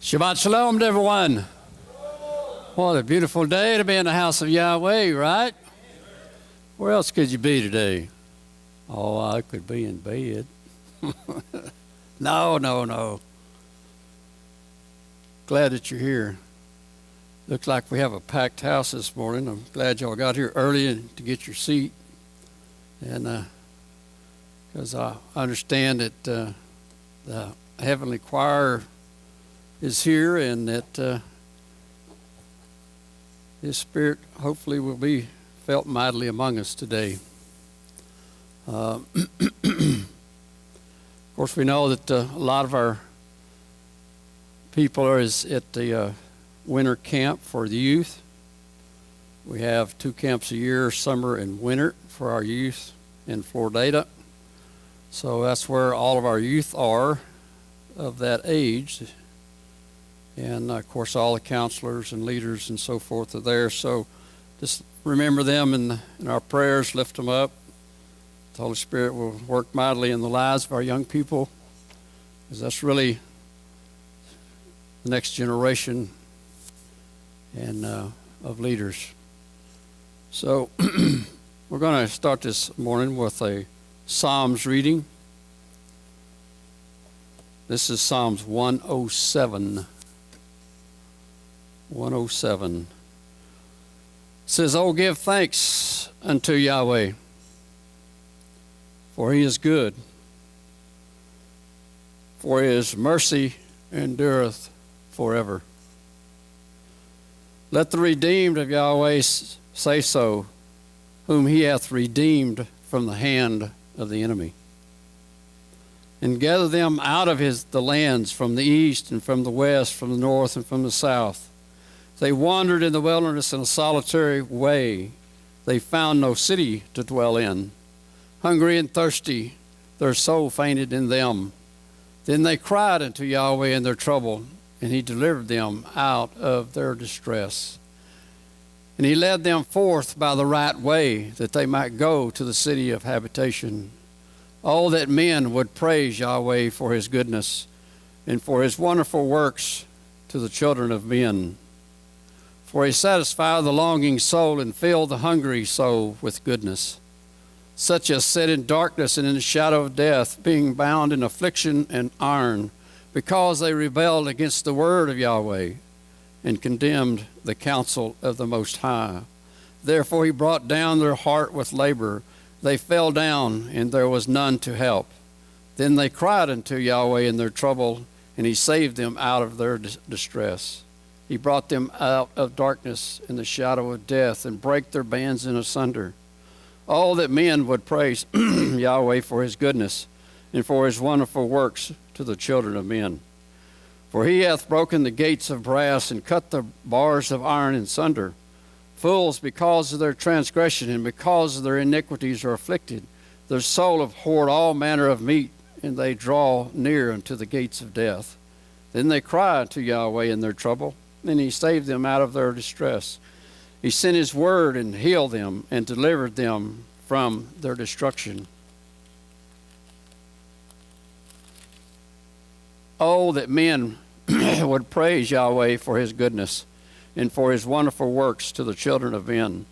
Shabbat Shalom to everyone. What a beautiful day to be in the house of Yahweh, right? Where else could you be today? Oh, I could be in bed. No. Glad that you're here. Looks like we have a packed house this morning. I'm glad y'all got here early to get your seat. And because I understand that the Heavenly Choir is here, and that His Spirit hopefully will be felt mightily among us today. Of course, we know that a lot of our people are at the winter camp for the youth. We have 2 camps a year, summer and winter, for our youth in Florida. So that's where all of our youth are of that age. And, of course, all the counselors and leaders and so forth are there. So just remember them in our prayers, lift them up. The Holy Spirit will work mightily in the lives of our young people, because that's really the next generation and of leaders. So we're going to start this morning with a Psalms reading. This is Psalms 107. 107. It says, "Oh, give thanks unto Yahweh, for He is good, for His mercy endureth forever. Let the redeemed of Yahweh say so, whom He hath redeemed from the hand of the enemy, and gather them out of the lands from the east and from the west, from the north and from the south. They wandered in the wilderness in a solitary way. They found no city to dwell in. Hungry and thirsty, their soul fainted in them. Then they cried unto Yahweh in their trouble, and He delivered them out of their distress. And He led them forth by the right way, that they might go to the city of habitation. Oh, that men would praise Yahweh for His goodness, and for His wonderful works to the children of men. For He satisfied the longing soul, and filled the hungry soul with goodness. Such as sit in darkness and in the shadow of death, being bound in affliction and iron, because they rebelled against the word of Yahweh, and condemned the counsel of the Most High. Therefore He brought down their heart with labor. They fell down, and there was none to help. Then they cried unto Yahweh in their trouble, and He saved them out of their distress. He brought them out of darkness in the shadow of death, and brake their bands in asunder. Oh, that men would praise Yahweh for His goodness, and for His wonderful works to the children of men. For He hath broken the gates of brass, and cut the bars of iron in sunder. Fools, because of their transgression and because of their iniquities, are afflicted. Their soul abhorred all manner of meat, and they draw near unto the gates of death. Then they cry to Yahweh in their trouble, and He saved them out of their distress. He sent His word and healed them, and delivered them from their destruction. Oh, that men would praise Yahweh for His goodness, and for His wonderful works to the children of men.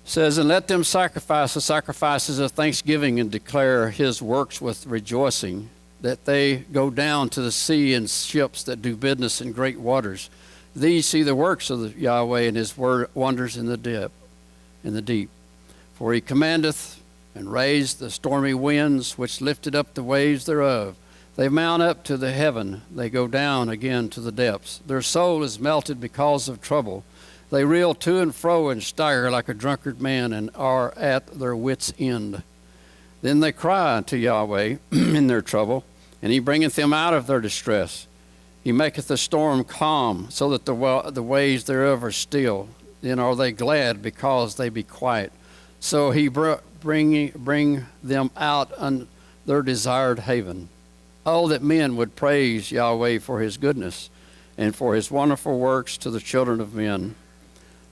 It says, and let them sacrifice the sacrifices of thanksgiving, and declare His works with rejoicing, that they go down to the sea in ships that do business in great waters. These see the works of the Yahweh, and His wonders in the deep. For He commandeth and raised the stormy winds, which lifted up the waves thereof. They mount up to the heaven, they go down again to the depths. Their soul is melted because of trouble. They reel to and fro and stagger like a drunkard man, and are at their wits' end. Then they cry unto Yahweh in their trouble, and He bringeth them out of their distress. He maketh the storm calm, so that the waves thereof are still. Then are they glad, because they be quiet. So He bring them out on their desired haven. Oh, that men would praise Yahweh for His goodness, and for His wonderful works to the children of men.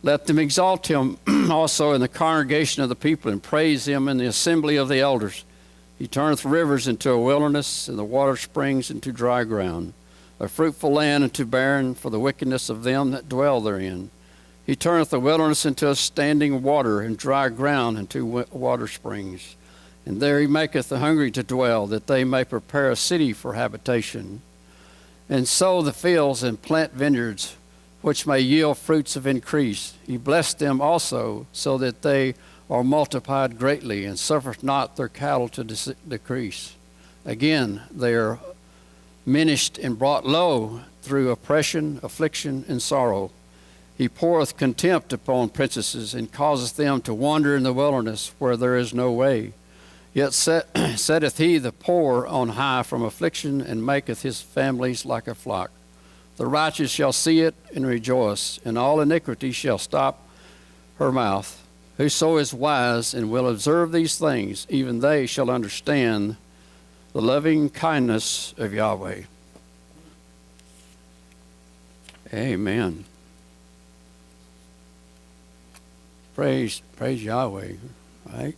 Let them exalt Him also in the congregation of the people, and praise Him in the assembly of the elders. He turneth rivers into a wilderness, and the water springs into dry ground. a fruitful land into barren for the wickedness of them that dwell therein. He turneth the wilderness into a standing water, and dry ground into water springs. And there he maketh the hungry to dwell, that they may prepare a city for habitation, and sow the fields and plant vineyards, which may yield fruits of increase. He blessed them also, so that they are multiplied greatly, and suffereth not their cattle to decrease. Again, they are minished and brought low through oppression, affliction, and sorrow. He poureth contempt upon princesses, and causeth them to wander in the wilderness where there is no way. Yet setteth he the poor on high from affliction, and maketh his families like a flock. The righteous shall see it and rejoice, and all iniquity shall stop her mouth. Whoso is wise and will observe these things, even they shall understand the loving kindness of Yahweh. Amen. Praise Yahweh, right?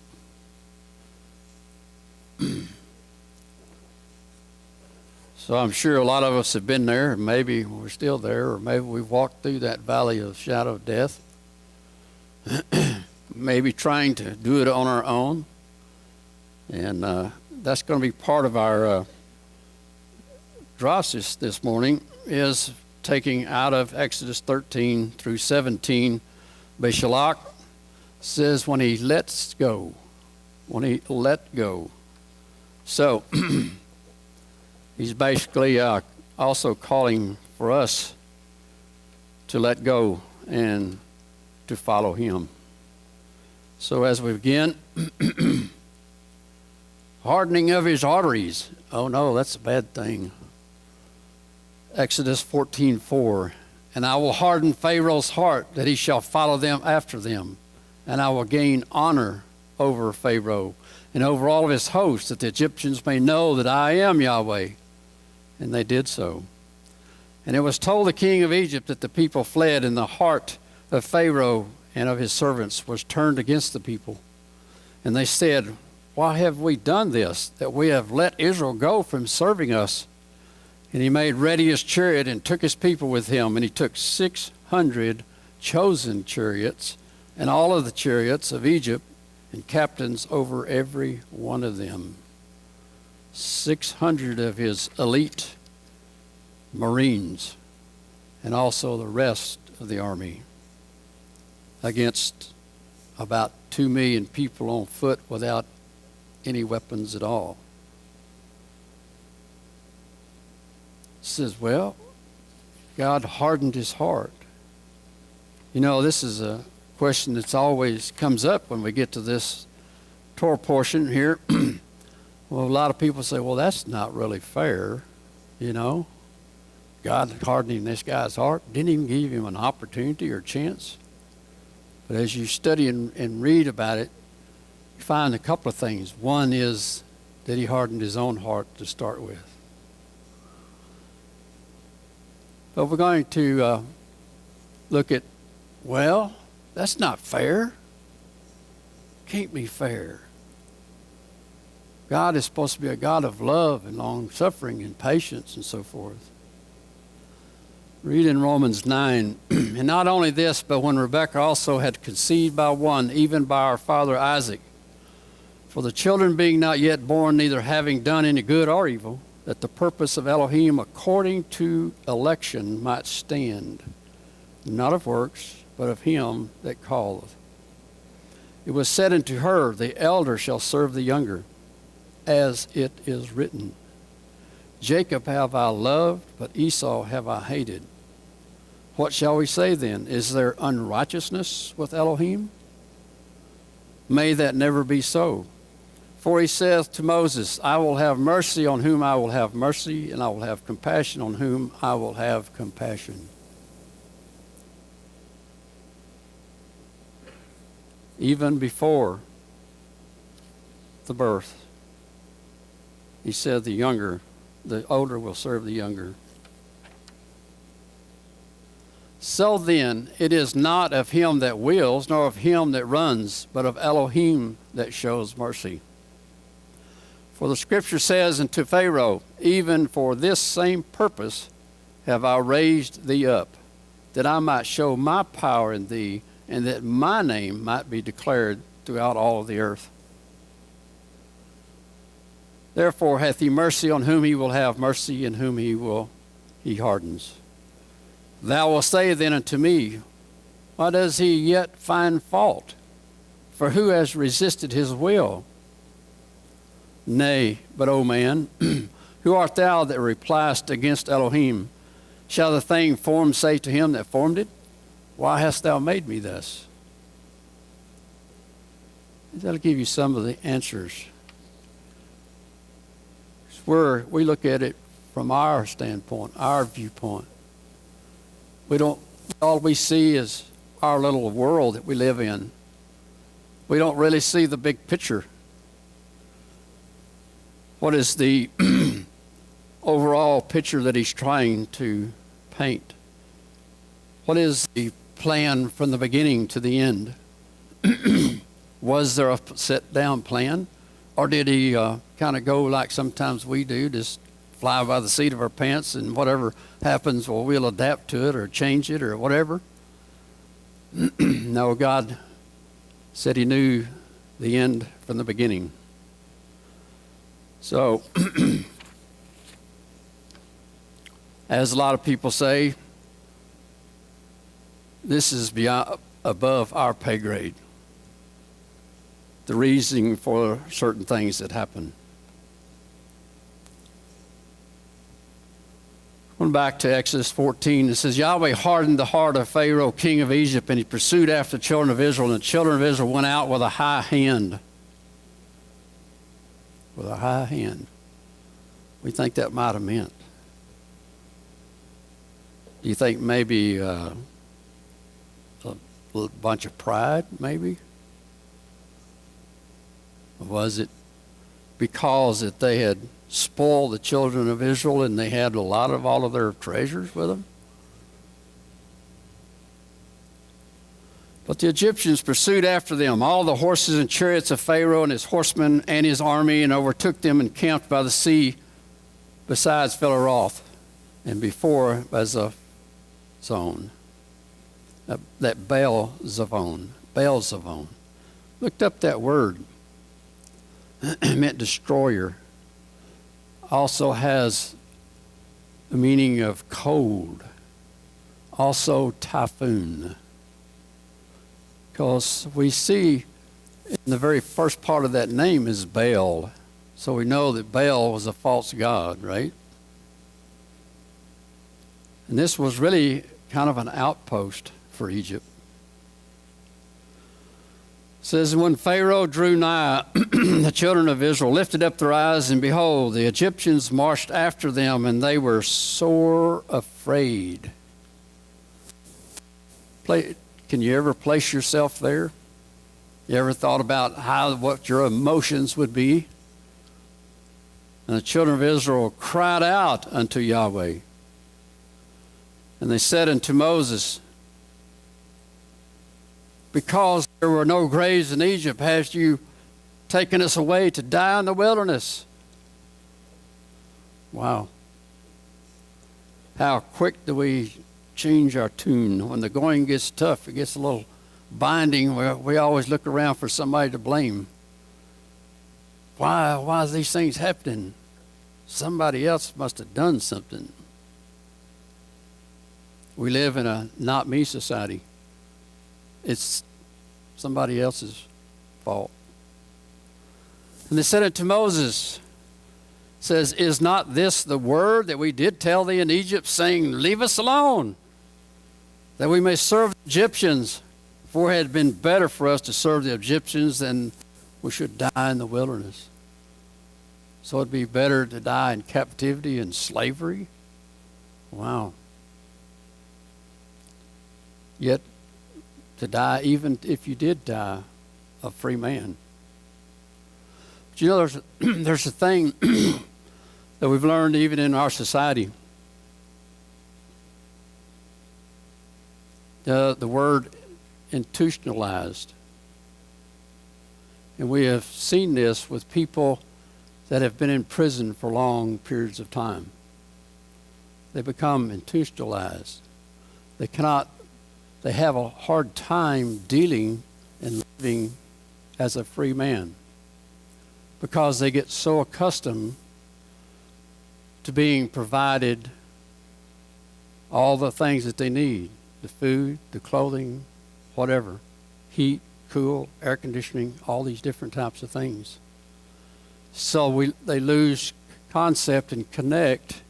So I'm sure a lot of us have been there, and maybe we're still there, or maybe we've walked through that valley of shadow of death, maybe trying to do it on our own. And that's going to be part of our drashes this morning, is taking out of Exodus 13 through 17. Beshelach says when he lets go, So he's basically also calling for us to let go and to follow him. So as we begin, hardening of his arteries. Oh no, that's a bad thing. Exodus 14:4. And I will harden Pharaoh's heart, that he shall follow them after them. And I will gain honor over Pharaoh and over all of his hosts, that the Egyptians may know that I am Yahweh. And they did so. And it was told the king of Egypt that the people fled, and the heart of Pharaoh and of his servants was turned against the people. And they said, why have we done this, that we have let Israel go from serving us? And he made ready his chariot and took his people with him. And he took 600 chosen chariots, and all of the chariots of Egypt, and captains over every one of them. 600 of his elite Marines, and also the rest of the army, against about 2 million people on foot without any weapons at all. Says, well, God hardened his heart. You know, this is a question that's always comes up when we get to this Torah portion here. Well, a lot of people say, well, that's not really fair, you know. God hardening this guy's heart, didn't even give him an opportunity or chance. But as you study and read about it, you find a couple of things. One is that he hardened his own heart to start with. But we're going to look at, well, that's not fair. Can't be fair. God is supposed to be a God of love and long-suffering and patience and so forth. Read in Romans 9, and not only this, but when Rebekah also had conceived by one, even by our father Isaac, for the children being not yet born, neither having done any good or evil, that the purpose of Elohim according to election might stand, not of works, but of him that calleth. It was said unto her, the elder shall serve the younger, as it is written, Jacob have I loved, but Esau have I hated. What shall we say then? Is there unrighteousness with Elohim? May that never be so. For he saith to Moses, I will have mercy on whom I will have mercy, and I will have compassion on whom I will have compassion. Even before the birth, he said the older will serve the younger. So then, it is not of him that wills, nor of him that runs, but of Elohim that shows mercy. For the scripture says unto Pharaoh, even for this same purpose have I raised thee up, that I might show my power in thee, and that my name might be declared throughout all of the earth. Therefore hath he mercy on whom he will have mercy, and whom he hardens. Thou wilt say then unto me, why does he yet find fault? For who has resisted his will? Nay, but, O man, who art thou that repliest against Elohim? Shall the thing formed say to him that formed it, why hast thou made me thus? That'll give you some of the answers. It's where we look at it from our standpoint, our viewpoint. All we see is our little world that we live in. We don't really see the big picture. What is the overall picture that he's trying to paint? What is the plan from the beginning to the end? Was there a set down plan? Or did he kind of go like sometimes we do, just fly by the seat of our pants, and whatever happens, well, we'll adapt to it or change it or whatever? No, God said he knew the end from the beginning. So, as a lot of people say, this is beyond, above our pay grade. The reasoning for certain things that happen. Going back to Exodus 14, it says, Yahweh hardened the heart of Pharaoh, king of Egypt, and he pursued after the children of Israel, and the children of Israel went out with a high hand. With a high hand. We think that might have meant. Do you think maybe a bunch of pride, maybe? Or was it because that they had spoiled the children of Israel and they had all of their treasures with them? But the Egyptians pursued after them, all the horses and chariots of Pharaoh and his horsemen and his army, and overtook them and camped by the sea besides Philaroth and before Bezalzon. That Baal-Zevon. Looked up that word. It meant destroyer. Also has the meaning of cold. Also typhoon. Because we see in the very first part of that name is Baal. So we know that Baal was a false god, right? And this was really kind of an outpost for Egypt. It says, when Pharaoh drew nigh, the children of Israel lifted up their eyes, and behold, the Egyptians marched after them, and they were sore afraid. Can you ever place yourself there? You ever thought about what your emotions would be? And the children of Israel cried out unto Yahweh. And they said unto Moses, because there were no graves in Egypt, hast you taken us away to die in the wilderness? Wow. How quick do we change our tune. When the going gets tough, it gets a little binding. We always look around for somebody to blame. Why is these things happening? Somebody else must have done something. We live in a not me society. It's somebody else's fault. And they said unto Moses, says, is not this the word that we did tell thee in Egypt, saying, leave us alone, that we may serve the Egyptians? For it had been better for us to serve the Egyptians than we should die in the wilderness. So it'd be better to die in captivity and slavery? Wow. Yet to die, even if you did die, a free man. But you know, there's a thing that we've learned even in our society. The word institutionalized. And we have seen this with people that have been in prison for long periods of time. They become institutionalized. They have a hard time dealing and living as a free man because they get so accustomed to being provided all the things that they need, the food, the clothing, whatever, heat, cool, air conditioning, all these different types of things. So they lose concept and connect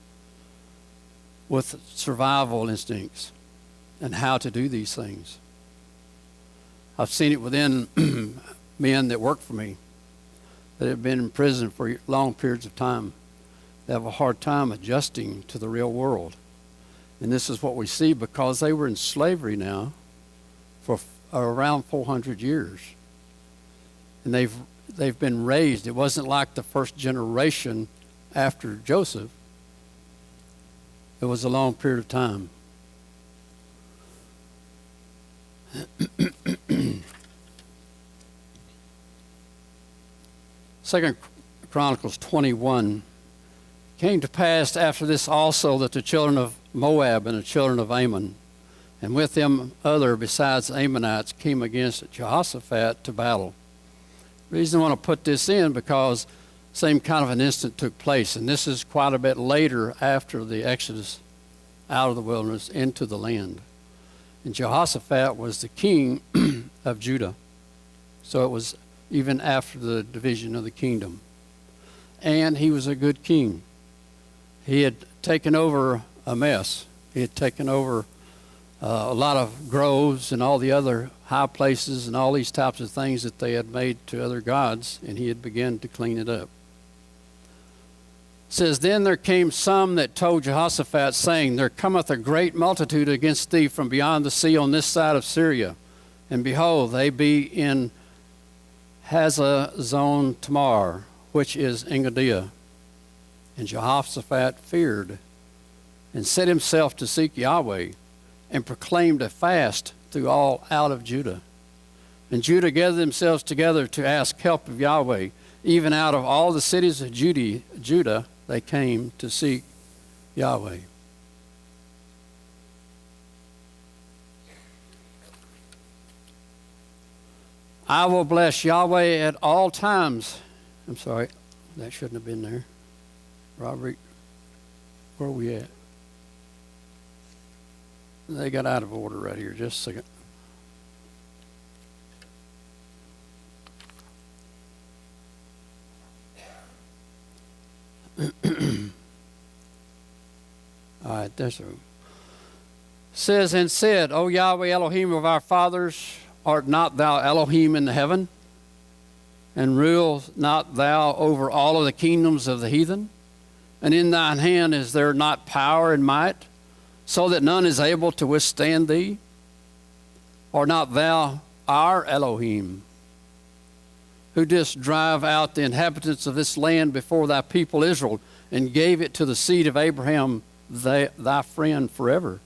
with survival instincts and how to do these things. I've seen it within men that work for me that have been in prison for long periods of time. They have a hard time adjusting to the real world. And this is what we see because they were in slavery now for around 400 years. And they've been raised. It wasn't like the first generation after Joseph. It was a long period of time. Second Chronicles 21. Came to pass after this also that the children of Moab and the children of Ammon, and with them other besides the Ammonites, came against Jehoshaphat to battle. The reason I want to put this in because same kind of an incident took place, and this is quite a bit later after the Exodus out of the wilderness into the land. And Jehoshaphat was the king of Judah, so it was even after the division of the kingdom. And he was a good king. He had taken over a mess. He had taken over a lot of groves and all the other high places and all these types of things that they had made to other gods, and he had begun to clean it up. It says, Then there came some that told Jehoshaphat, saying, There cometh a great multitude against thee from beyond the sea on this side of Syria. And behold, they be in Hazazon Tamar, which is Engadea. And Jehoshaphat feared and set himself to seek Yahweh and proclaimed a fast through all out of Judah. And Judah gathered themselves together to ask help of Yahweh. Even out of all the cities of Judah, they came to seek Yahweh. I will bless Yahweh at all times. I'm sorry, that shouldn't have been there. Robert, where are we at? They got out of order right here. Just a second. All right, that's it. Says, and said, O Yahweh Elohim of our fathers, art not thou Elohim in the heaven? And rule not thou over all of the kingdoms of the heathen? And in thine hand is there not power and might, so that none is able to withstand thee? Art not thou our Elohim, who didst drive out the inhabitants of this land before thy people Israel, and gave it to the seed of Abraham, thy friend forever?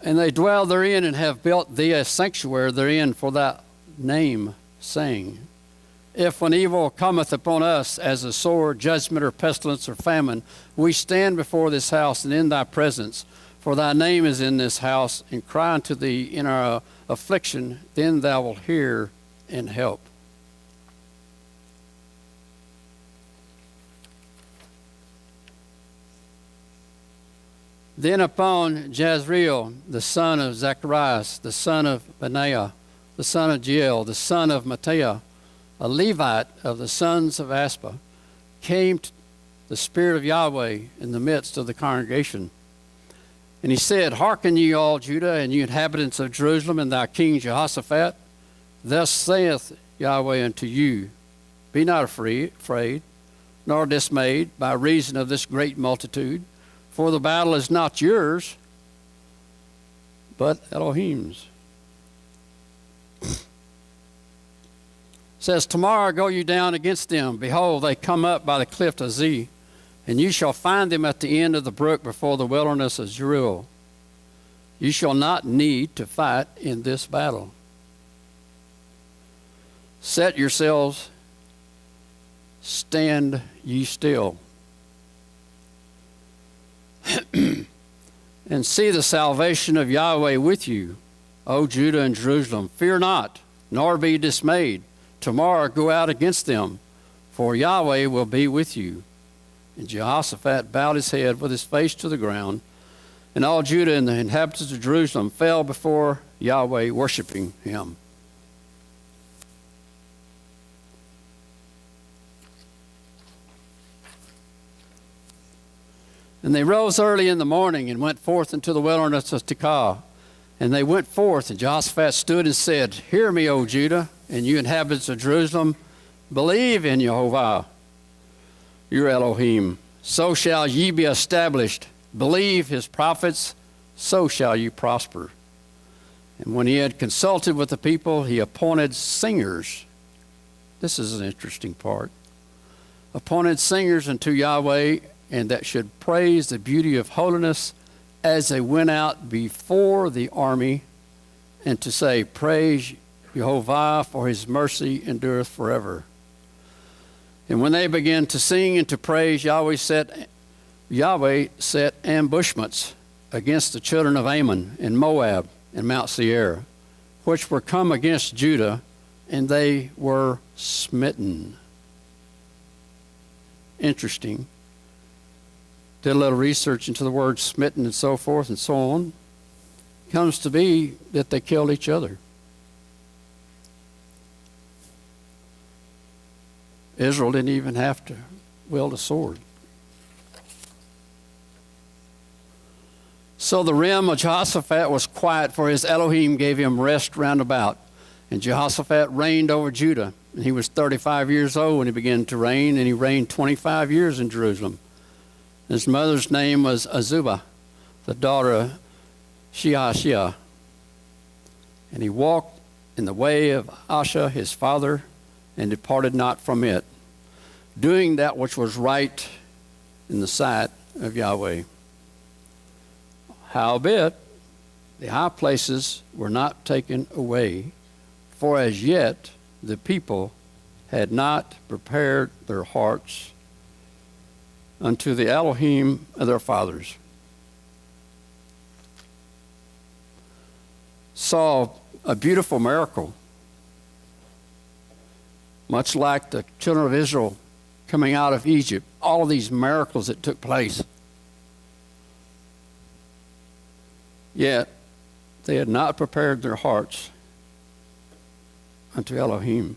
And they dwell therein, and have built thee a sanctuary therein for thy name, saying, If when evil cometh upon us as a sword, judgment, or pestilence, or famine, we stand before this house and in thy presence, for thy name is in this house, and cry unto thee in our affliction, then thou wilt hear and help. Then upon Jezreel, the son of Zacharias, the son of Benaiah, the son of Jeiel, the son of Mattaiah, a Levite of the sons of Aspa, came the Spirit of Yahweh in the midst of the congregation. And he said, Hearken ye all Judah, and ye inhabitants of Jerusalem, and thy king Jehoshaphat. Thus saith Yahweh unto you, Be not afraid, nor dismayed by reason of this great multitude, for the battle is not yours, but Elohim's. Says, Tomorrow go you down against them. Behold, they come up by the cliff of Zeh, and you shall find them at the end of the brook before the wilderness of Jeruel. You shall not need to fight in this battle. Set yourselves, stand ye still. and see the salvation of Yahweh with you, O Judah and Jerusalem. Fear not, nor be dismayed. Tomorrow go out against them, for Yahweh will be with you. And Jehoshaphat bowed his head with his face to the ground, and all Judah and the inhabitants of Jerusalem fell before Yahweh, worshiping him. And they rose early in the morning and went forth into the wilderness of Tekoa. And they went forth, and Jehoshaphat stood and said, Hear me, O Judah, and you inhabitants of Jerusalem, believe in Jehovah, your Elohim. So shall ye be established. Believe his prophets, so shall you prosper. And when he had consulted with the people, he appointed singers. This is an interesting part. Appointed singers unto Yahweh, and that should praise the beauty of holiness as they went out before the army, and to say, Praise Jehovah, for his mercy endureth forever. And when they began to sing and to praise, Yahweh set ambushments against the children of Ammon and Moab and Mount Seir, which were come against Judah, and they were smitten. Interesting. Did a little research into the word smitten and so forth and so on. Comes to be that they killed each other. Israel didn't even have to wield a sword. So the realm of Jehoshaphat was quiet, for his Elohim gave him rest round about. And Jehoshaphat reigned over Judah. And he was 35 years old when he began to reign, and he reigned 25 years in Jerusalem. His mother's name was Azubah, the daughter of Sheashiah. And he walked in the way of Asa his father, and departed not from it, doing that which was right in the sight of Yahweh. Howbeit, the high places were not taken away, for as yet the people had not prepared their hearts unto the Elohim of their fathers. Saw a beautiful miracle, much like the children of Israel coming out of Egypt. All of these miracles that took place. Yet they had not prepared their hearts unto Elohim.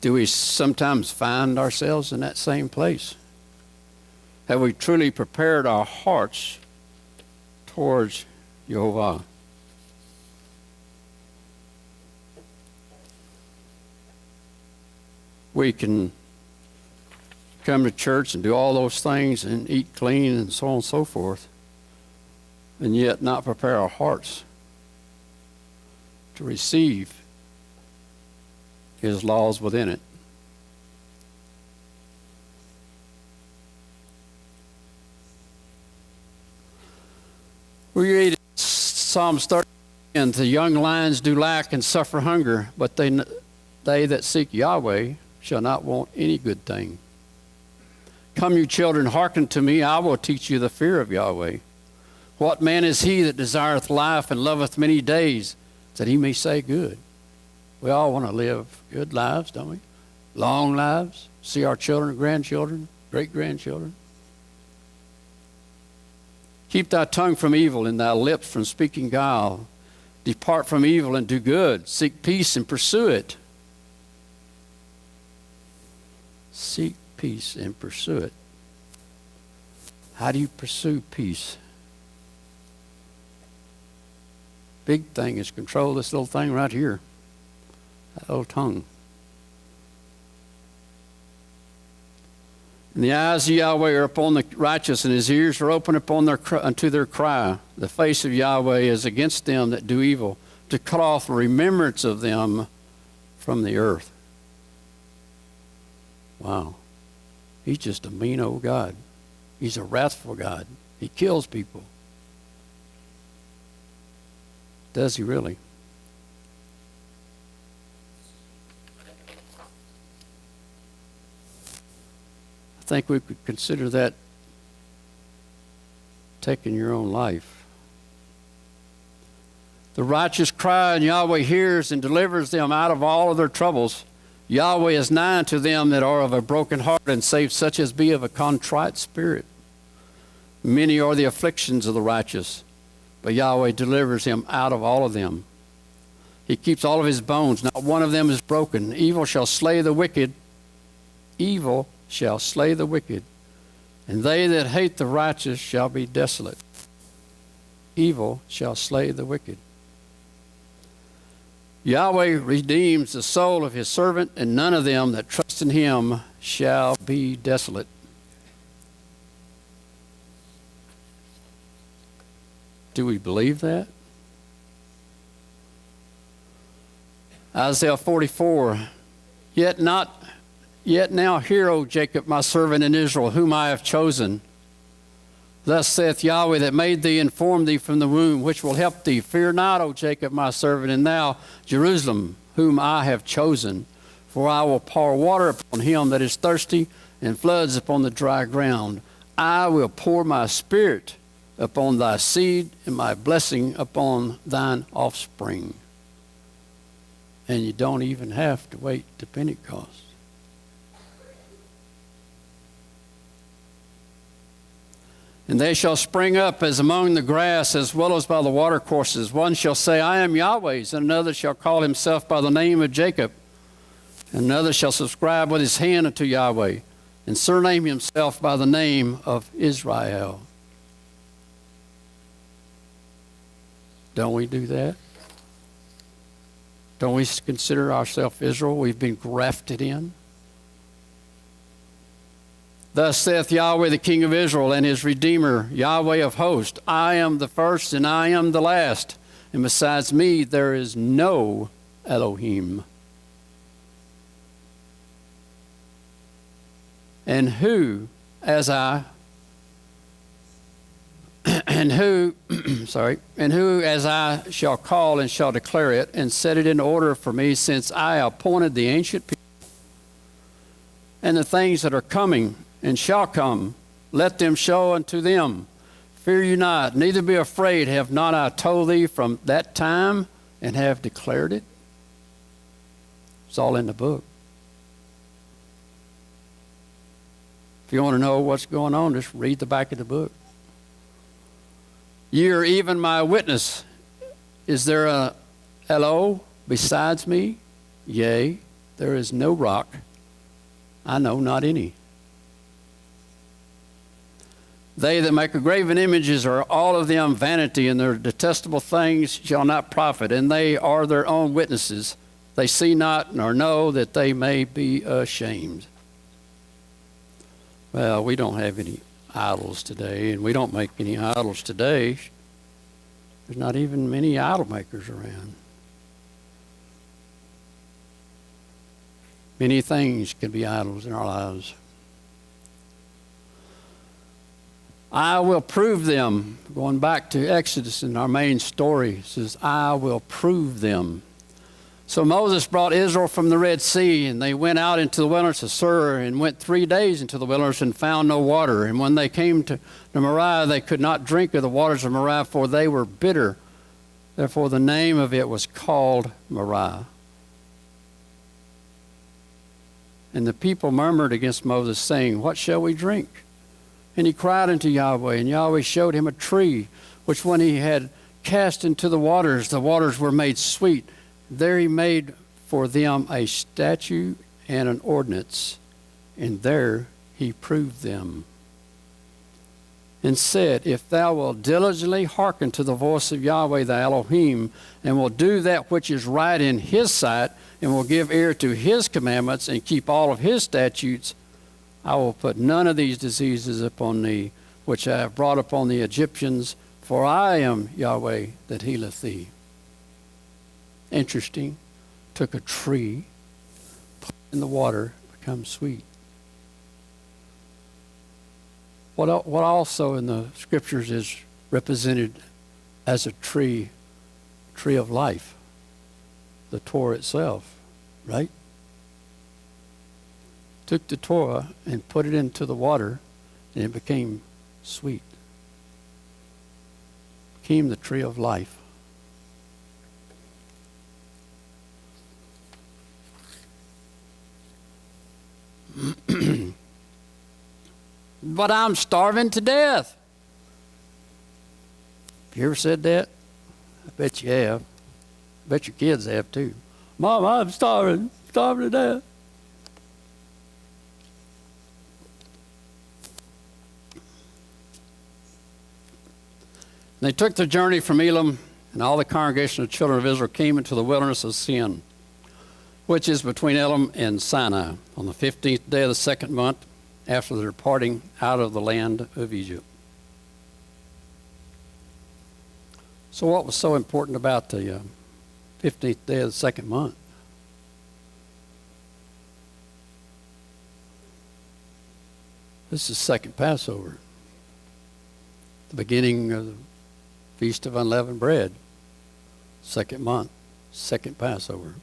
Do we sometimes find ourselves in that same place? Have we truly prepared our hearts towards Jehovah? We can come to church and do all those things and eat clean and so on and so forth, and yet not prepare our hearts to receive his laws within it. We read in Psalms 30, and the young lions do lack and suffer hunger, but they that seek Yahweh shall not want any good thing. Come, you children, hearken to me, I will teach you the fear of Yahweh. What man is he that desireth life and loveth many days, that he may say good? We all want to live good lives, don't we? Long lives, see our children, grandchildren, great-grandchildren. Keep thy tongue from evil and thy lips from speaking guile. Depart from evil and do good. Seek peace and pursue it. Seek peace and pursue it. How do you pursue peace? Big thing is control this little thing right here. That little tongue. And the eyes of Yahweh are upon the righteous, and his ears are open upon unto their cry. The face of Yahweh is against them that do evil, to cut off the remembrance of them from the earth. Wow. He's just a mean old God. He's a wrathful God. He kills people. Does he really? think we could consider that taking your own life. The righteous cry, and Yahweh hears and delivers them out of all of their troubles. Yahweh is nigh to them that are of a broken heart, and saves such as be of a contrite spirit. Many are the afflictions of the righteous, but Yahweh delivers him out of all of them. He keeps all of his bones, not one of them is broken. Evil shall slay the wicked. Evil shall slay the wicked, and they that hate the righteous shall be desolate. Evil shall slay the wicked. Yahweh redeems the soul of his servant, and none of them that trust in him shall be desolate. Do we believe that? Isaiah 44, Yet now hear, O Jacob, my servant, in Israel, whom I have chosen. Thus saith Yahweh that made thee and formed thee from the womb, which will help thee. Fear not, O Jacob, my servant, and thou, Jerusalem, whom I have chosen. For I will pour water upon him that is thirsty, and floods upon the dry ground. I will pour my spirit upon thy seed, and my blessing upon thine offspring. And you don't even have to wait to Pentecost. And they shall spring up as among the grass, as well as by the watercourses. One shall say, I am Yahweh's, and another shall call himself by the name of Jacob. And another shall subscribe with his hand unto Yahweh, and surname himself by the name of Israel. Don't we do that? Don't we consider ourselves Israel? We've been grafted in. Thus saith Yahweh, the King of Israel, and his Redeemer, Yahweh of hosts, I am the first and I am the last, and besides me there is no Elohim. And who as I shall call and shall declare it, and set it in order for me, since I appointed the ancient people and the things that are coming and shall come, let them show unto them. Fear you not, neither be afraid. Have not I told thee from that time, and have declared it? It's all in the book. If you want to know what's going on, just read the back of the book. Ye are even my witness. Is there a Elo besides me? Yea, there is no rock. I know not any. They that make a graven images are all of them vanity, and their detestable things shall not profit, and they are their own witnesses. They see not nor know, that they may be ashamed. Well, we don't have any idols today, and we don't make any idols today. There's not even many idol makers around. Many things can be idols in our lives. I will prove them. Going back to Exodus in our main story, it says, I will prove them. So Moses brought Israel from the Red Sea, and they went out into the wilderness of Shur, and went 3 days into the wilderness and found no water. And when they came to Moriah, they could not drink of the waters of Moriah, for they were bitter. Therefore the name of it was called Moriah. And the people murmured against Moses, saying, What shall we drink? And he cried unto Yahweh, and Yahweh showed him a tree, which when he had cast into the waters were made sweet. There he made for them a statute and an ordinance, and there he proved them. And said, If thou wilt diligently hearken to the voice of Yahweh thy Elohim, and will do that which is right in his sight, and will give ear to his commandments, and keep all of his statutes, I will put none of these diseases upon thee, which I have brought upon the Egyptians, for I am Yahweh that healeth thee. Interesting. Took a tree, put it in the water, becomes sweet. What also in the scriptures is represented as a tree of life, the Torah itself, right? took the Torah and put it into the water, and it became sweet. Became the tree of life. But I'm starving to death. Have you ever said that? I bet you have. I bet your kids have too. Mom, I'm starving to death. They took the journey from Elim, and all the congregation of the children of Israel came into the wilderness of Sin, which is between Elim and Sinai, on the 15th day of the second month after their departing out of the land of Egypt. So what was so important about the 15th day of the second month? This is second Passover, the beginning of the Feast of Unleavened Bread, second month, second Passover.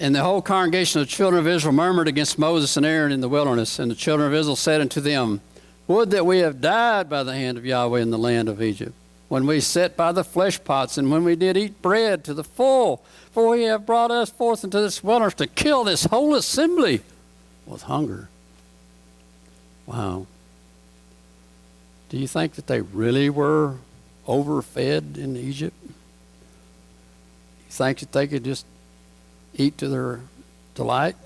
And the whole congregation of the children of Israel murmured against Moses and Aaron in the wilderness. And the children of Israel said unto them, Would that we have died by the hand of Yahweh in the land of Egypt, when we sat by the flesh pots, and when we did eat bread to the full. For he hath brought us forth into this wilderness to kill this whole assembly with hunger. Wow. Do you think that they really were overfed in Egypt? You think that they could just eat to their delight?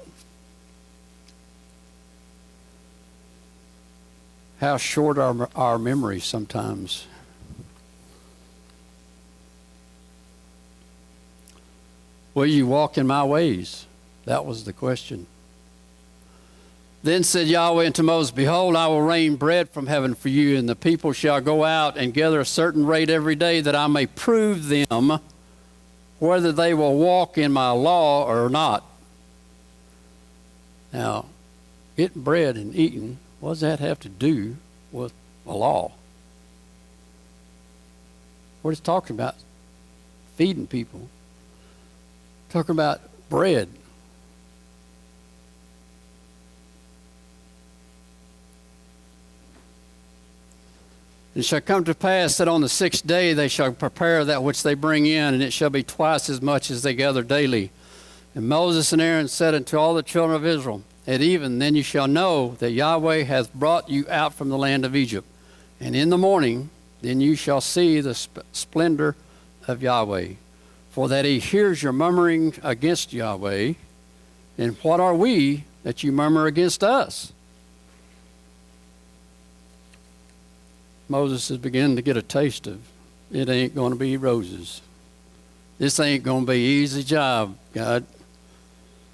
How short are our memories sometimes. Will you walk in my ways? That was the question. Then said Yahweh unto Moses, Behold, I will rain bread from heaven for you, and the people shall go out and gather a certain rate every day, that I may prove them whether they will walk in my law or not. Now, getting bread and eating, what does that have to do with the law? What it's talking about, feeding people. Talking about bread. It shall come to pass that on the 6th day they shall prepare that which they bring in, and it shall be twice as much as they gather daily. And Moses and Aaron said unto all the children of Israel, At even then you shall know that Yahweh hath brought you out from the land of Egypt. And in the morning then you shall see the splendor of Yahweh. For that he hears your murmuring against Yahweh. And what are we that you murmur against us? Moses is beginning to get a taste of it ain't going to be roses. This ain't going to be an easy job, God.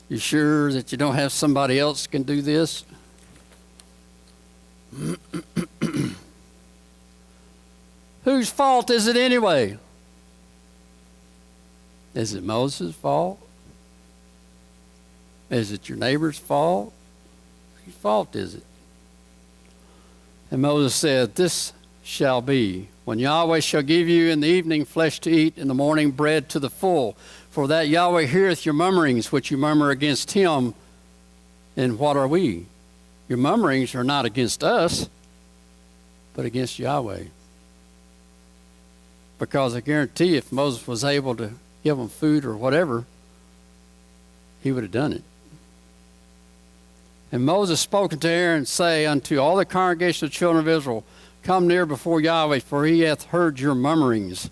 You sure that you don't have somebody else can do this? Whose fault is it anyway? Is it Moses' fault? Is it your neighbor's fault? Whose fault is it? And Moses said, This shall be, when Yahweh shall give you in the evening flesh to eat, in the morning bread to the full. For that Yahweh heareth your murmurings, which you murmur against him. And what are we? Your murmurings are not against us, but against Yahweh. Because I guarantee if Moses was able to give them food or whatever, he would have done it. And Moses spoke unto Aaron, say unto all the congregation of the children of Israel, Come near before Yahweh, for he hath heard your murmurings.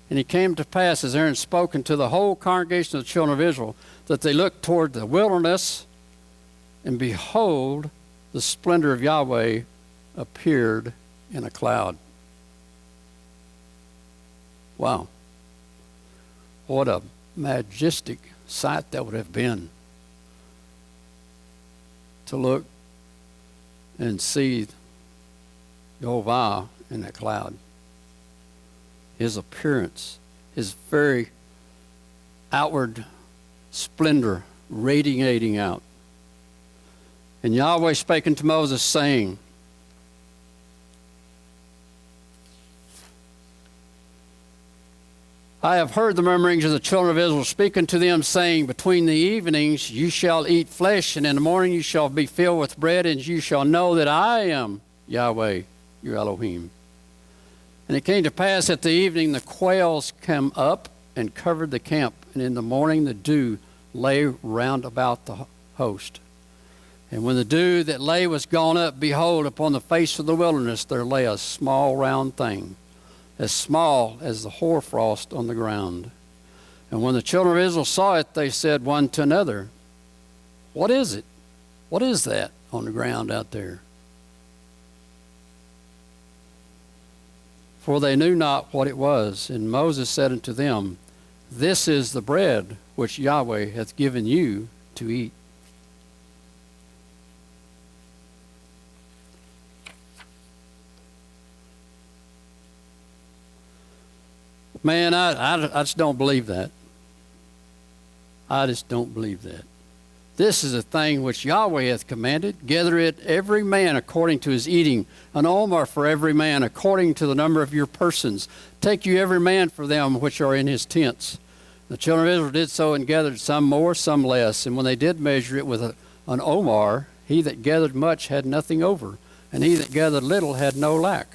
And it came to pass, as Aaron spoke unto the whole congregation of the children of Israel, that they looked toward the wilderness, and behold, the splendor of Yahweh appeared in a cloud. Wow. What a majestic sight that would have been, to look and see Yehovah in that cloud. His appearance, his very outward splendor radiating out. And Yahweh spake unto Moses, saying, I have heard the murmurings of the children of Israel speaking to them, saying, between the evenings you shall eat flesh, and in the morning you shall be filled with bread, and you shall know that I am Yahweh, your Elohim. And it came to pass at the evening the quails came up and covered the camp, and in the morning the dew lay round about the host. And when the dew that lay was gone up, behold, upon the face of the wilderness there lay a small round thing, as small as the hoarfrost on the ground. And when the children of Israel saw it, they said one to another, what is it? What is that on the ground out there? For they knew not what it was. And Moses said unto them, this is the bread which Yahweh hath given you to eat. Man, I just don't believe that. I just don't believe that. This is a thing which Yahweh hath commanded. Gather it every man according to his eating, an omer for every man according to the number of your persons. Take you every man for them which are in his tents. The children of Israel did so and gathered some more, some less. And when they did measure it with an omer, he that gathered much had nothing over, and he that gathered little had no lack.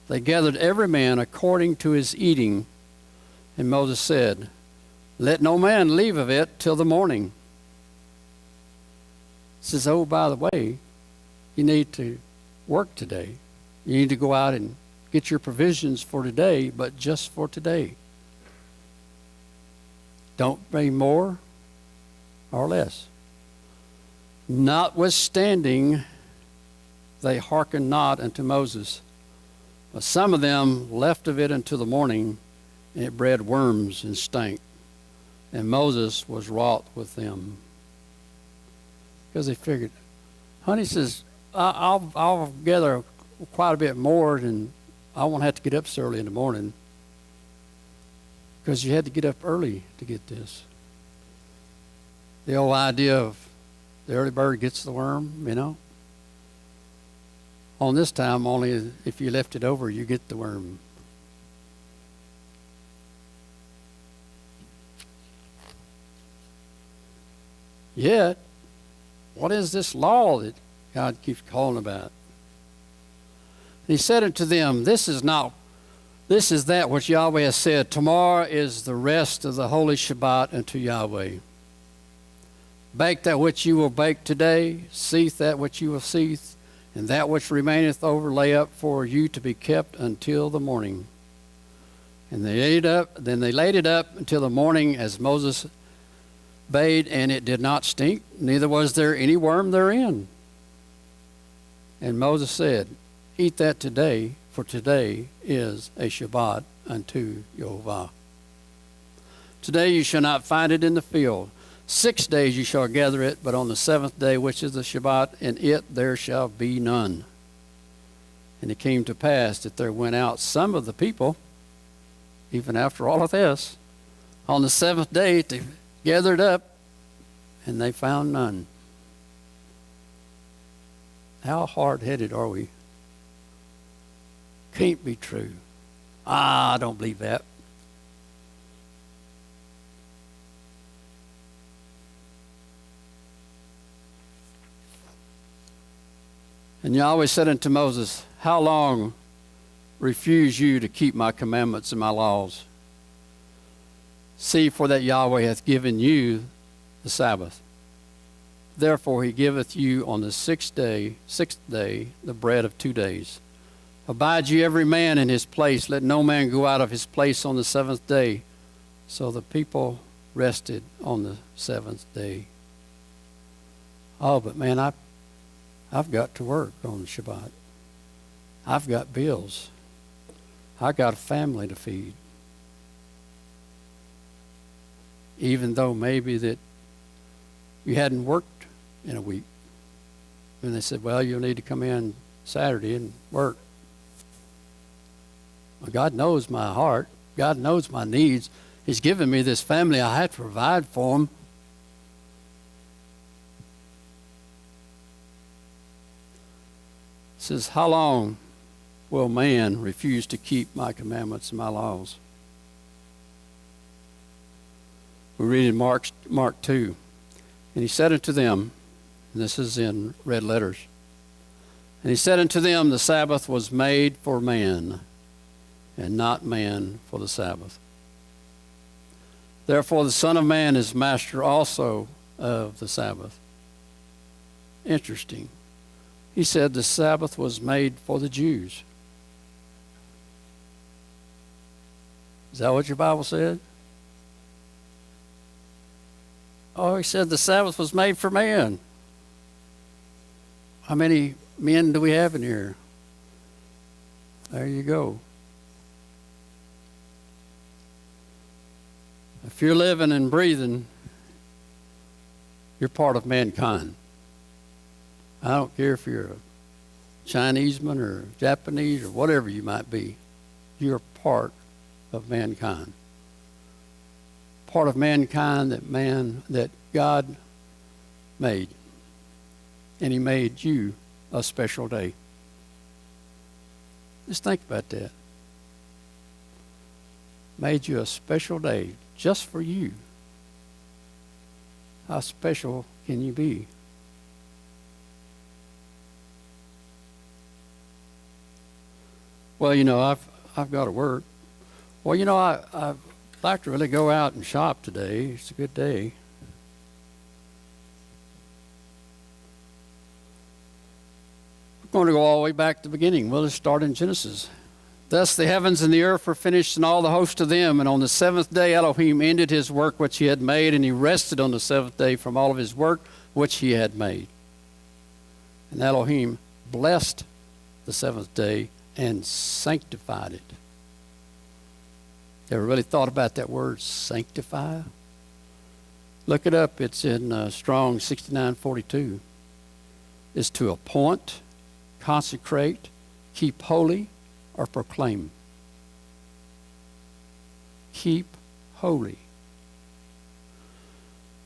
They gathered every man according to his eating. And Moses said, let no man leave of it till the morning. He says, oh, by the way, you need to work today. You need to go out and get your provisions for today, but just for today. Don't bring more or less. Notwithstanding, they hearkened not unto Moses. But some of them left of it until the morning, and it bred worms and stank. And Moses was wroth with them. Because they figured, honey says, I'll gather quite a bit more, and I won't have to get up so early in the morning. Because you had to get up early to get this. The old idea of the early bird gets the worm, you know. On this time, only if you left it over, you get the worm. Yet, what is this law that God keeps calling about? And he said unto them, this is that which Yahweh has said. Tomorrow is the rest of the holy Shabbat unto Yahweh. Bake that which you will bake today, seethe that which you will seethe, and that which remaineth over lay up for you to be kept until the morning. And they laid it up until the morning as Moses bade, and it did not stink, neither was there any worm therein. And Moses said, eat that today, for today is a Shabbat unto Jehovah. Today you shall not find it in the field. 6 days you shall gather it, but on the seventh day, which is the Shabbat, in it there shall be none. And it came to pass that there went out some of the people, even after all of this, on the seventh day to gathered up, and they found none. How hard-headed are we? Can't be true. I don't believe that. And Yahweh said unto Moses, how long refuse you to keep my commandments and my laws? See, for that Yahweh hath given you the Sabbath. Therefore he giveth you on the sixth day, the bread of 2 days. Abide ye every man in his place. Let no man go out of his place on the seventh day. So the people rested on the seventh day. Oh, but man, I've got to work on Shabbat. I've got bills. I got a family to feed. Even though maybe that you hadn't worked in a week. And they said, well, you'll need to come in Saturday and work. Well, God knows my heart. God knows my needs. He's given me this family. I have to provide for them. It says, how long will man refuse to keep my commandments and my laws? We read in Mark 2. And he said unto them, and this is in red letters, and he said unto them, the Sabbath was made for man, and not man for the Sabbath. Therefore the Son of Man is master also of the Sabbath. Interesting. He said the Sabbath was made for the Jews. Is that what your Bible said? Oh, he said the Sabbath was made for man. How many men do we have in here? There you go. If you're living and breathing, you're part of mankind. I don't care if you're a Chineseman or Japanese or whatever you might be. You're part of mankind. Part of mankind that God made. And he made you a special day. Just think about that. Made you a special day just for you. How special can you be? Well, I've got to work. Well, I'd like to really go out and shop today. It's a good day. We're going to go all the way back to the beginning. We'll just start in Genesis. Thus the heavens and the earth were finished, and all the host of them. And on the seventh day Elohim ended his work which he had made, and he rested on the seventh day from all of his work which he had made. And Elohim blessed the seventh day and sanctified it. Ever really thought about that word, sanctify? Look it up. It's in Strong 6942. It's to appoint, consecrate, keep holy, or proclaim. Keep holy.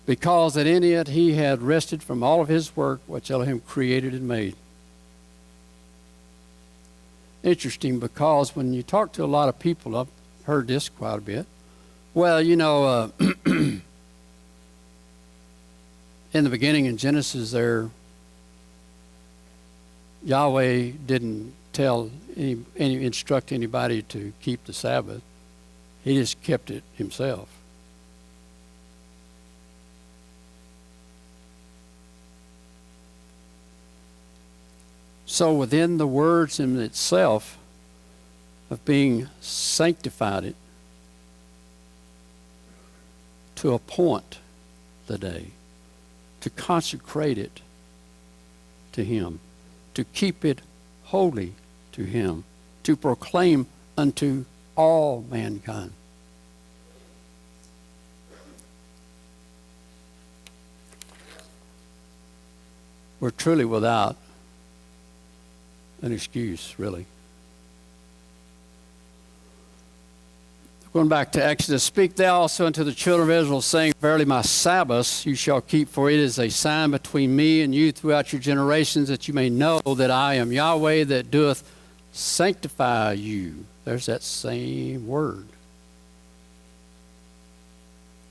Because that in it he had rested from all of his work which Elohim created and made. Interesting, because when you talk to a lot of people, I've heard this quite a bit. Well, in the beginning in Genesis there, Yahweh didn't instruct anybody to keep the Sabbath. He just kept it himself. So within the words in itself of being sanctified, to appoint the day, to consecrate it to him, to keep it holy to him, to proclaim unto all mankind. We're truly without an excuse, really. Going back to Exodus, speak thou also unto the children of Israel, saying, verily my Sabbaths you shall keep, for it is a sign between me and you throughout your generations, that you may know that I am Yahweh that doeth sanctify you. There's that same word.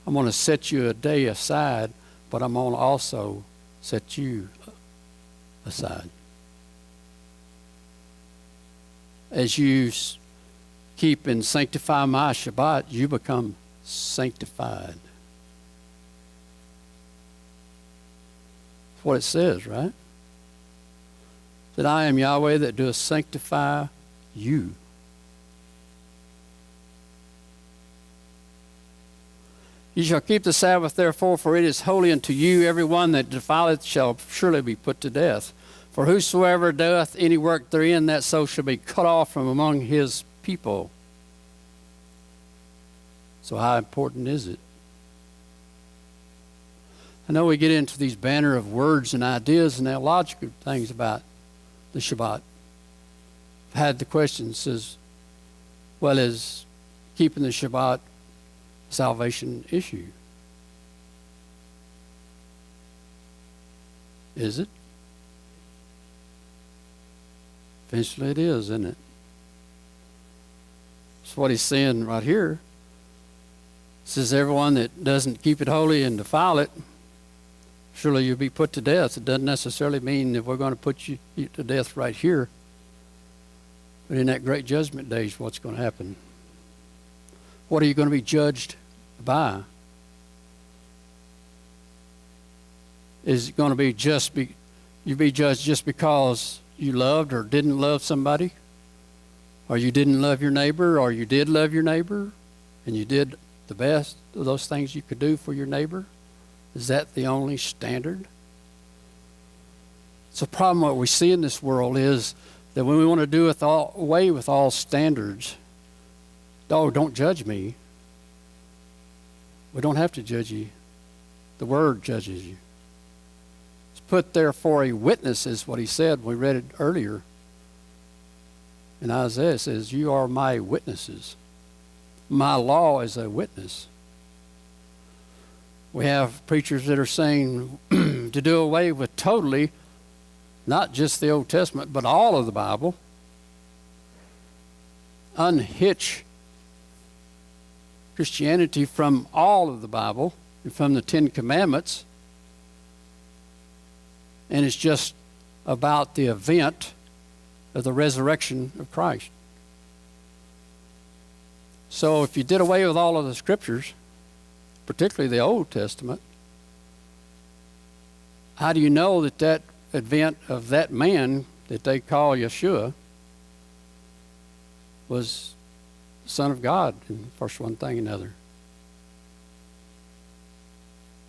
I'm going to set you a day aside, but I'm going to also set you aside. As you keep and sanctify my Shabbat, you become sanctified. That's what it says, right? That I am Yahweh that doeth sanctify you. You shall keep the Sabbath therefore, for it is holy unto you. Every one that defileth shall surely be put to death. For whosoever doeth any work therein, that so shall be cut off from among his people. So how important is it? I know we get into these banner of words and ideas and theological things about the Shabbat. I've had the question, says, well, is keeping the Shabbat a salvation issue? Is it? Eventually it is, isn't it? That's what he's saying right here. says, everyone that doesn't keep it holy and defile it, surely you'll be put to death. It doesn't necessarily mean that we're going to put you to death right here. But in that great judgment day is what's going to happen. What are you going to be judged by? Is it going to be you be judged just because you loved or didn't love somebody? Or you didn't love your neighbor, or you did love your neighbor, and you did the best of those things you could do for your neighbor? Is that the only standard? It's a problem what we see in this world is that when we want to do away with all standards, oh, don't judge me. We don't have to judge you. The Word judges you. It's put there for a witness, is what he said. We read it earlier. In Isaiah, it says, you are my witnesses. My law is a witness. We have preachers that are saying to do away with totally, not just the Old Testament, but all of the Bible. Unhitch Christianity from all of the Bible and from the Ten Commandments. And it's just about the event of the resurrection of Christ. So if you did away with all of the scriptures, particularly the Old Testament, how do you know that that event of that man that they call Yeshua was the Son of God in first one thing another?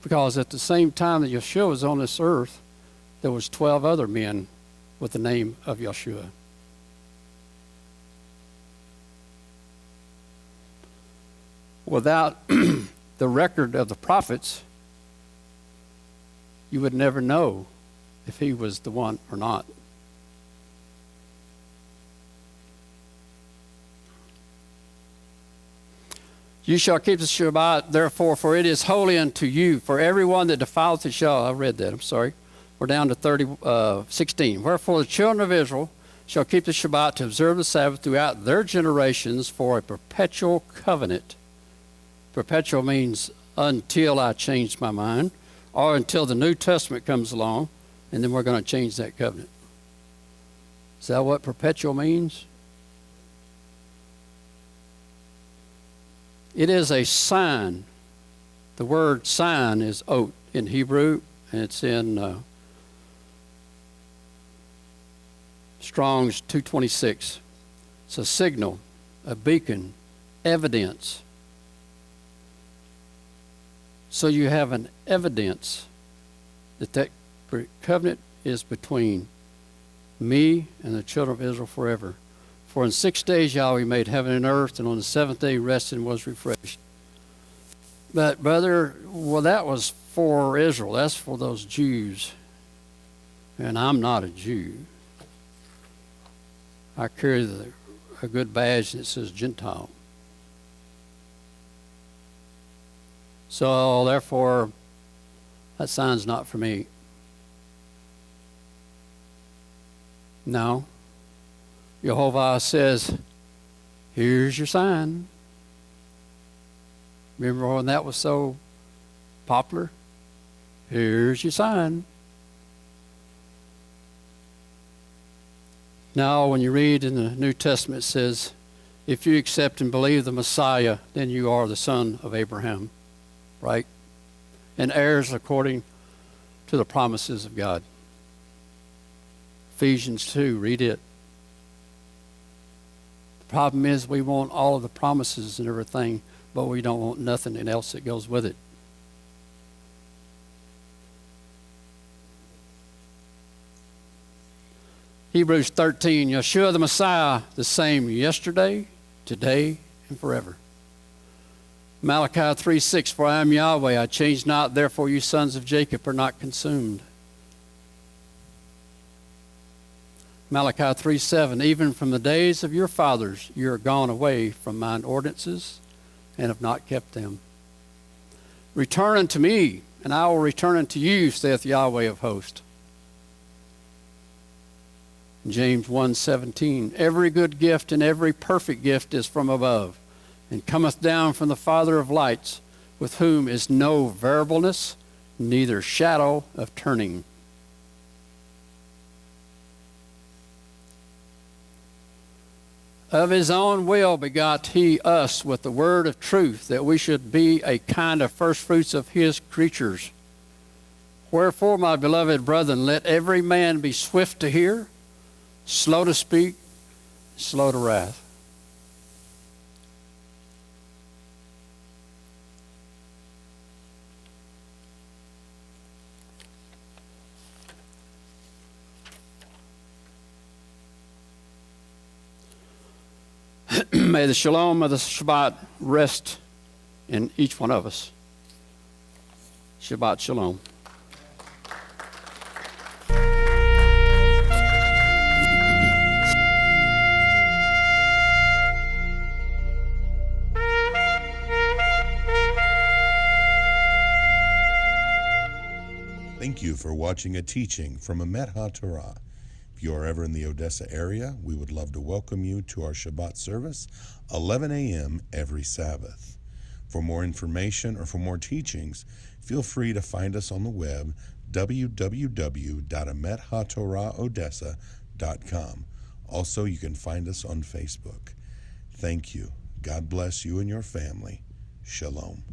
Because at the same time that Yeshua was on this earth, there was 12 other men with the name of Yeshua. Without the record of the prophets, you would never know if he was the one or not. You shall keep the Shabbat, therefore, for it is holy unto you. For everyone that defileth it shall, I read that, I'm sorry. We're down to 16. Wherefore the children of Israel shall keep the Shabbat to observe the Sabbath throughout their generations for a perpetual covenant. Perpetual means until I change my mind, or until the New Testament comes along, and then we're going to change that covenant. Is that what perpetual means? It is a sign. The word sign is ot in Hebrew, and it's in Strong's 226. It's a signal, a beacon, evidence. So you have an evidence that covenant is between me and the children of Israel forever. For in 6 days Yahweh made heaven and earth, and on the seventh day he rested and was refreshed. But, brother, well, that was for Israel. That's for those Jews. And I'm not a Jew. I carry a good badge that says Gentile. So, therefore, that sign's not for me. No. Jehovah says, here's your sign. Remember when that was so popular? Here's your sign. Now, when you read in the New Testament, it says, if you accept and believe the Messiah, then you are the son of Abraham, right? And heirs according to the promises of God. Ephesians 2, read it. The problem is we want all of the promises and everything, but we don't want nothing else that goes with it. Hebrews 13, Yeshua the Messiah, the same yesterday, today, and forever. Malachi 3:6, for I am Yahweh, I change not, therefore you sons of Jacob are not consumed. Malachi 3:7, even from the days of your fathers you are gone away from mine ordinances and have not kept them. Return unto me, and I will return unto you, saith Yahweh of hosts. James 1:17, every good gift and every perfect gift is from above, and cometh down from the Father of lights, with whom is no variableness, neither shadow of turning. Of his own will begot he us with the word of truth, that we should be a kind of firstfruits of his creatures. Wherefore, my beloved brethren, let every man be swift to hear, slow to speak, slow to wrath. May the shalom of the Shabbat rest in each one of us. Shabbat shalom. Thank you for watching a teaching from Emet HaTorah. If you are ever in the Odessa area, we would love to welcome you to our Shabbat service, 11 a.m. every Sabbath. For more information or for more teachings, feel free to find us on the web, www.emethatorohodessa.com. Also, you can find us on Facebook. Thank you. God bless you and your family. Shalom.